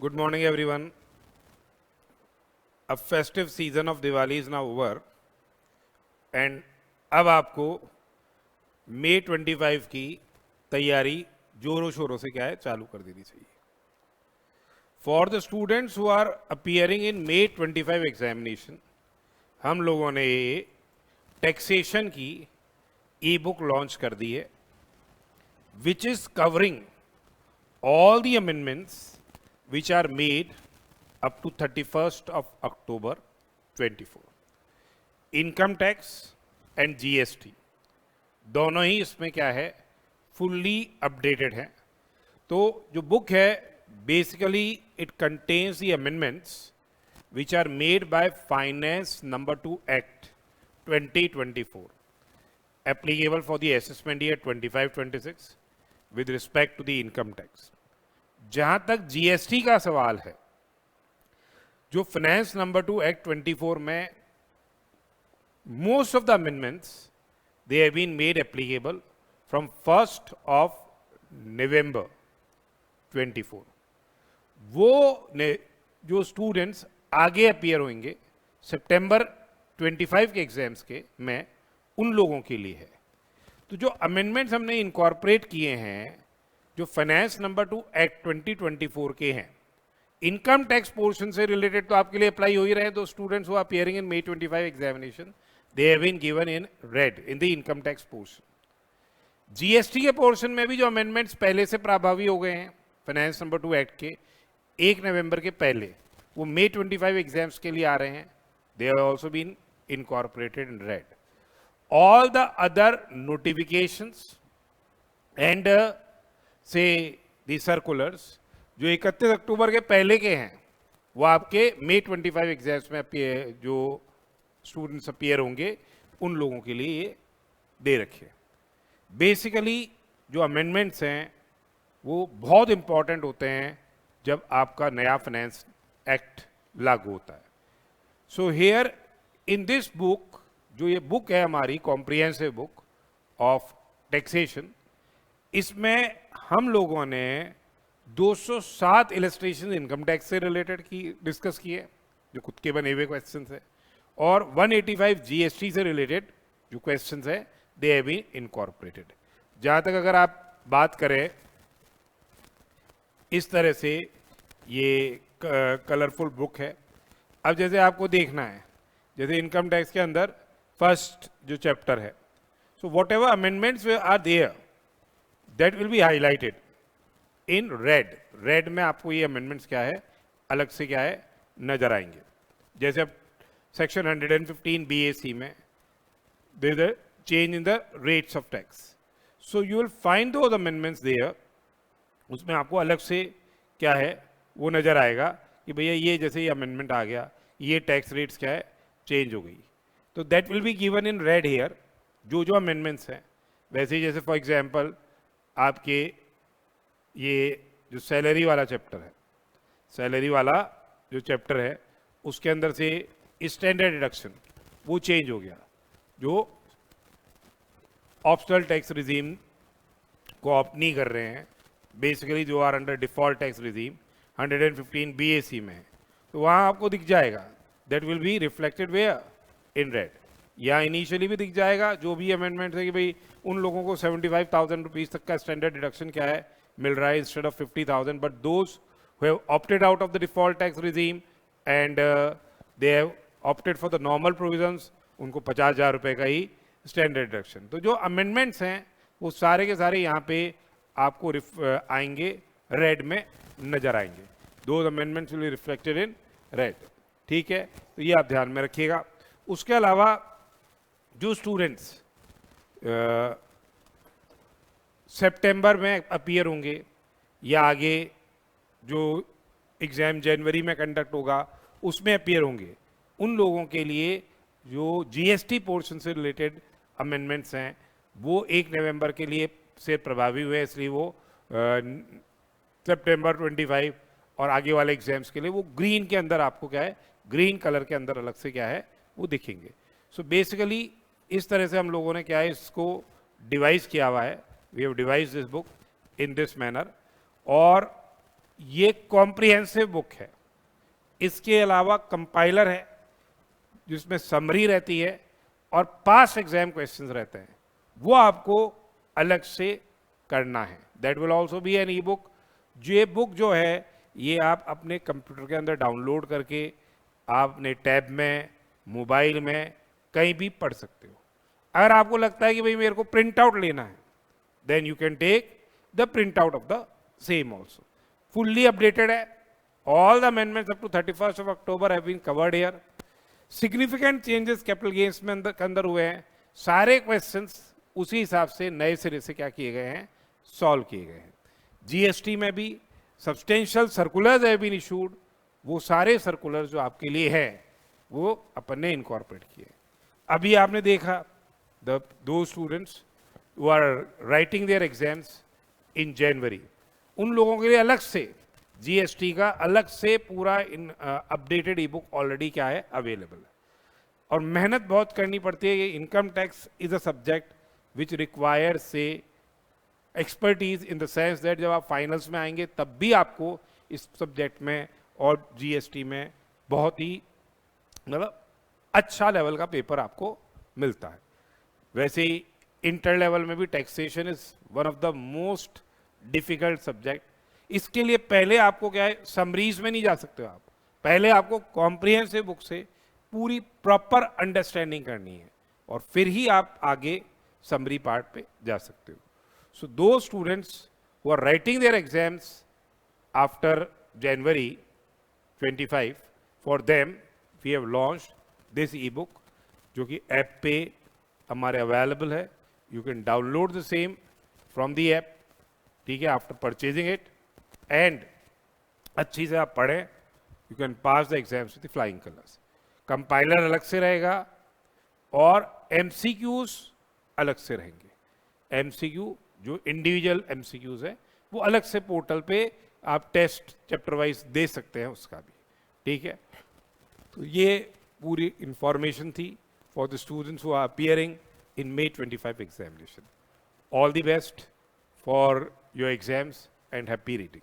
Good morning, everyone. A festive season of Diwali is now over, and अब आपको मई 25 की तैयारी जोरों शोरों से क्या है चालू कर देनी चाहिए. For the students who are appearing in May 25 examination, हम लोगों ने टैक्सेशन की ई बुक लॉन्च कर दी है, which is covering all the amendments which are made up to 31st of October 24. Income tax and GST दोनों ही इसमें क्या है फुल्ली अपडेटेड है. तो जो बुक है basically it contains the amendments which are made by finance number 2 act 2024 applicable for the assessment year 25-26 with respect to the income tax. जहां तक जीएसटी का सवाल है, जो फाइनेंस नंबर 2 एक्ट 24 में most of the amendments they have been made applicable from 1st of November 24. वो जो students आगे अपियर होंगे सितंबर 25 के एग्जाम्स के में, उन लोगों के लिए है. तो जो अमेंडमेंट्स हमने इनकॉर्पोरेट किए हैं जो फाइनेंस नंबर 2 एक्ट 2024 के हैं, इनकम टैक्स पोर्शन से रिलेटेड तो आपके लिए अप्लाई हो ही रहे. तो students who are appearing in May 25 examination they have been given in red in the income tax portion. GST के पोर्शन में भी जो अमेंडमेंट्स पहले से प्रभावी हो गए हैं फाइनेंस नंबर 2 एक्ट के 1 नवंबर के पहले, वो मई 25 एग्जाम्स के लिए आ रहे हैं. They have also been incorporated in red. All the other notifications and say the circulars जो 31 अक्टूबर के पहले के हैं, वो आपके मई 25 एग्जाम्स में जो स्टूडेंट्स अपीयर होंगे उन लोगों के लिए ये दे रखे. बेसिकली जो अमेंडमेंट्स हैं वो बहुत इंपॉर्टेंट होते हैं जब आपका नया फाइनेंस एक्ट लागू होता है. So here in this book, जो ये बुक है हमारी कॉम्प्रिहेंसिव बुक ऑफ टैक्सेशन, इसमें हम लोगों ने 207 इलस्ट्रेशन इनकम टैक्स से रिलेटेड की डिस्कस किए जो खुद के बने हुए क्वेश्चंस है, और 185 जीएसटी से रिलेटेड जो क्वेश्चंस है दे हैव बीन इनकॉर्पोरेटेड. जहाँ तक अगर आप बात करें, इस तरह से ये कलरफुल बुक है. अब जैसे आपको देखना है, जैसे इनकम टैक्स के अंदर फर्स्ट जो चैप्टर है, so whatever amendments are there that will be highlighted in red. Red में आपको ये अमेंडमेंट्स क्या है अलग से क्या है नजर आएंगे. जैसे अब सेक्शन 115 BAC में there is a change in the rates of tax, so you will find those amendments there. उसमें आपको अलग से क्या है वो नजर आएगा कि भैया ये जैसे ये अमेंडमेंट आ गया, ये टैक्स रेट्स क्या है चेंज हो गई. तो that will be given in red here जो अमेंडमेंट्स हैं. वैसे ही जैसे फॉर एग्जांपल आपके ये जो सैलरी वाला चैप्टर है, सैलरी वाला जो चैप्टर है उसके अंदर से स्टैंडर्ड डिडक्शन वो चेंज हो गया. जो ऑप्शनल टैक्स रिजीम को ऑप्ट नहीं कर रहे हैं, बेसिकली जो are under default tax regime 115 BAC में है, तो वहाँ आपको दिख जाएगा that will be reflected where in red. या इनिशियली भी दिख जाएगा जो भी अमेंडमेंट है कि भाई उन लोगों को 75,000 रुपीज तक का स्टैंडर्ड डिडक्शन क्या है मिल रहा है instead of 50,000. But those who have opted out of the default tax regime and they have opted for the normal provisions, उनको 50,000 रुपए का ही स्टैंडर्ड डिडक्शन. तो जो अमेंडमेंट्स हैं वो सारे के सारे यहाँ पे आपको आएंगे रेड में नजर आएंगे. Those amendments will be reflected in red. ठीक है, तो ये आप ध्यान में रखिएगा. उसके अलावा जो स्टूडेंट्स सितंबर में अपीयर होंगे या आगे जो एग्ज़ाम जनवरी में कंडक्ट होगा उसमें अपीयर होंगे, उन लोगों के लिए जो जीएसटी पोर्शन से रिलेटेड अमेंडमेंट्स हैं वो 1 नवंबर के लिए से प्रभावी हुए, इसलिए वो सितंबर 25 और आगे वाले एग्जाम्स के लिए वो ग्रीन के अंदर आपको क्या है ग्रीन कलर के अंदर अलग से क्या है वो दिखेंगे. सो बेसिकली इस तरह से हम लोगों ने क्या है इसको डिवाइस किया हुआ है. We have devise this book in this manner. और ये कॉम्प्रिहेंसिव बुक है। इसके अलावा कंपाइलर है जिसमें समरी रहती है और पास एग्जाम क्वेश्चंस रहते हैं, वो आपको अलग से करना है। That will also be an e book. ये बुक जो है ये आप अपने कंप्यूटर के अंदर डाउनलोड करके आप अपने टैब में, मोबाइल में कहीं भी पढ़ सकते हो। अगर आपको लगता है कि भाई मेरे को प्रिंट आउट लेना है, then you can take the print out of the same also. Fully updated है। All the amendments up to 31st of October have been covered here. Significant changes capital gains में अंदर हुए हैं। सारे questions उसी हिसाब से नए सिरे से क्या किए गए हैं, सॉल्व किए गए हैं। जीएसटी में भी substantial circulars have been issued. वो सारे सर्कुलर जो आपके लिए है वो अपन ने इनकॉर्पोरेट किए। अभी आपने देखा दो students who are writing their exams in January, उन लोगों के लिए अलग से जीएसटी का अलग से पूरा अपडेटेड ई बुक ऑलरेडी क्या है, अवेलेबल है। और मेहनत बहुत करनी पड़ती है। ये income tax is a subject which requires से expertise in the sense that जब आप फाइनल्स में आएंगे तब भी आपको इस सब्जेक्ट में और जीएसटी में बहुत ही मतलब अच्छा लेवल का पेपर आपको मिलता है। वैसे ही इंटर लेवल में भी taxation is one of the most difficult subject. इसके लिए पहले आपको क्या है, समरीज में नहीं जा सकते हो आप, पहले आपको कॉम्प्रिहेंसिव बुक से पूरी प्रॉपर अंडरस्टैंडिंग करनी है और फिर ही आप आगे समरी पार्ट पे जा सकते हो। So to students who are writing their exams after January 25, for them we have launched this e book, जो कि ऐप पे हमारे अवेलेबल है। You can download the same from the app, ठीक है, आफ्टर परचेजिंग इट, एंड अच्छी से आप पढ़ें। You can pass the exams with flying colours. Compiler अलग से रहेगा और एमसीक्यूज अलग से रहेंगे। एमसीक्यू जो इंडिविजुअल एमसीक्यूज है वो अलग से पोर्टल पे आप टेस्ट चैप्टर वाइज दे सकते हैं उसका भी, ठीक है। तो ये पूरी इंफॉर्मेशन थी for the students who are appearing in May 25 examination. All the best for your exams and happy reading.